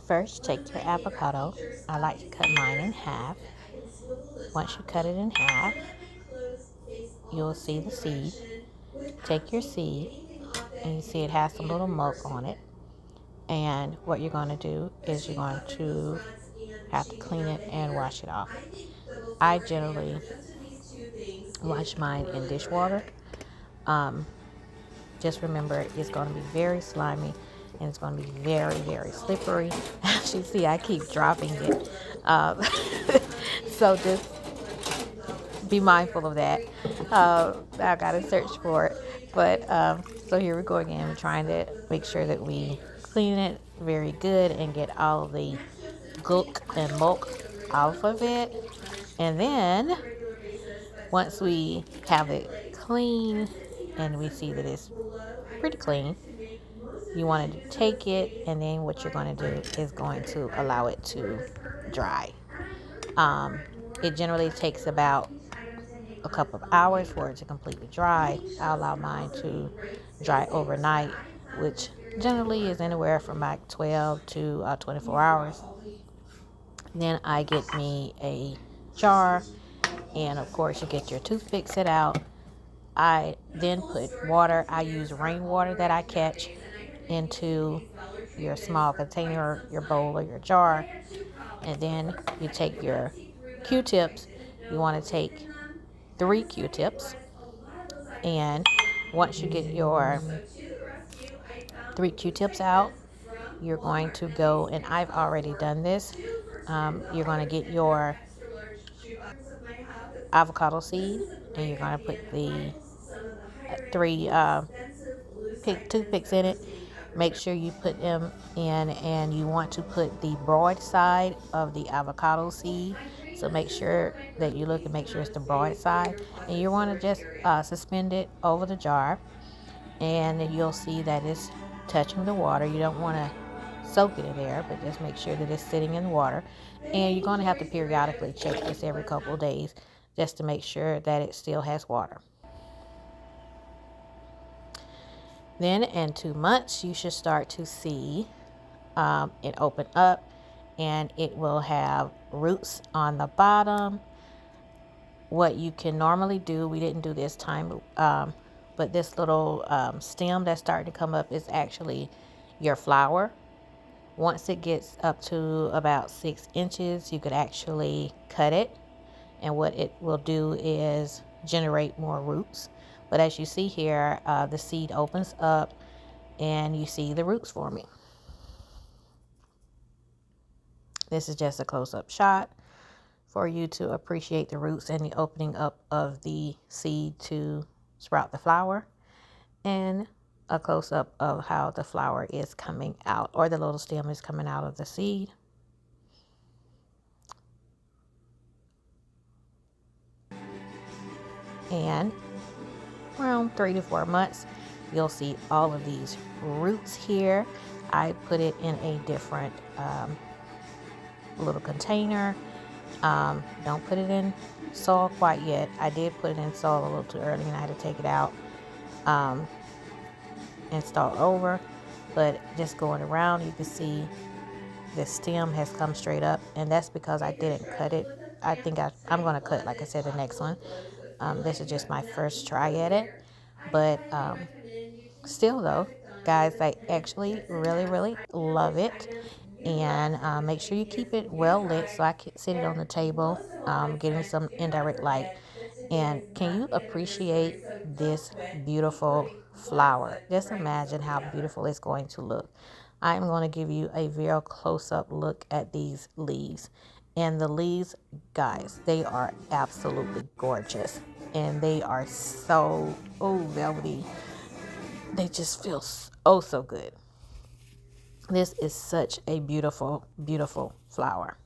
First, take your avocado. I like to cut mine in half. Once you cut it in half, you'll see the seed. Take your seed, and you see it has some little milk on it. And what you're going to do is you're going to have to clean it and wash it off. I generally wash mine in dishwater. Just remember, it's going to be very slimy and it's going to be very, very slippery. As you see, I keep dropping it. Um, so just be mindful of that. I got to search for it. But so here we go again. We're trying to make sure that we clean it very good and get all of the gunk and milk off of it. And then once we have it clean and we see that it's pretty clean, you want to take it, and then what you're going to do is going to allow it to dry. It generally takes about a couple of hours for it to completely dry. I allow mine to dry overnight, which generally is anywhere from like 12 to 24 hours. Then I get me a jar, and of course you get your toothpick set out. I then put water. I use rainwater that I catch into your small container, your bowl, or your jar. And then you take your Q-tips. You want to take 3 Q-tips. And once you get your 3 Q-tips out, you're going to go, and I've already done this. You're going to get your avocado seed, and you're going to put the 3 toothpicks in it. Make sure you put them in, and you want to put the broad side of the avocado seed. So make sure that you look and make sure it's the broad side, and you want to just suspend it over the jar, and you'll see that it's touching the water. You don't want to soak it in there, but just make sure that it's sitting in the water. And you're going to have to periodically check this every couple of days just to make sure that it still has water. Then in 2 months, you should start to see it open up, and it will have roots on the bottom. What you can normally do, we didn't do this time, but this little stem that's starting to come up is actually your flower. Once it gets up to about 6 inches, you could actually cut it, and what it will do is generate more roots. But as you see here, the seed opens up and you see the roots forming. This is just a close-up shot for you to appreciate the roots and the opening up of the seed to sprout the flower, and a close-up of how the flower is coming out, or the little stem is coming out of the seed. And around 3 to 4 months, you'll see all of these roots here. I put it in a different little container. Don't put it in soil quite yet. I did put it in soil a little too early, and I had to take it out and start over. But just going around, you can see the stem has come straight up, and that's because I didn't cut it. I think I'm going to cut, like I said, the next one. This is just my first try at it. But still, though, guys, I actually really, really love it. And make sure you keep it well lit so I can sit it on the table, getting some indirect light. And can you appreciate this beautiful flower? Just imagine how beautiful it's going to look. I'm going to give you a very close-up look at these leaves. And the leaves, guys, they are absolutely gorgeous. And they are so, velvety. They just feel so good. This is such a beautiful, beautiful flower.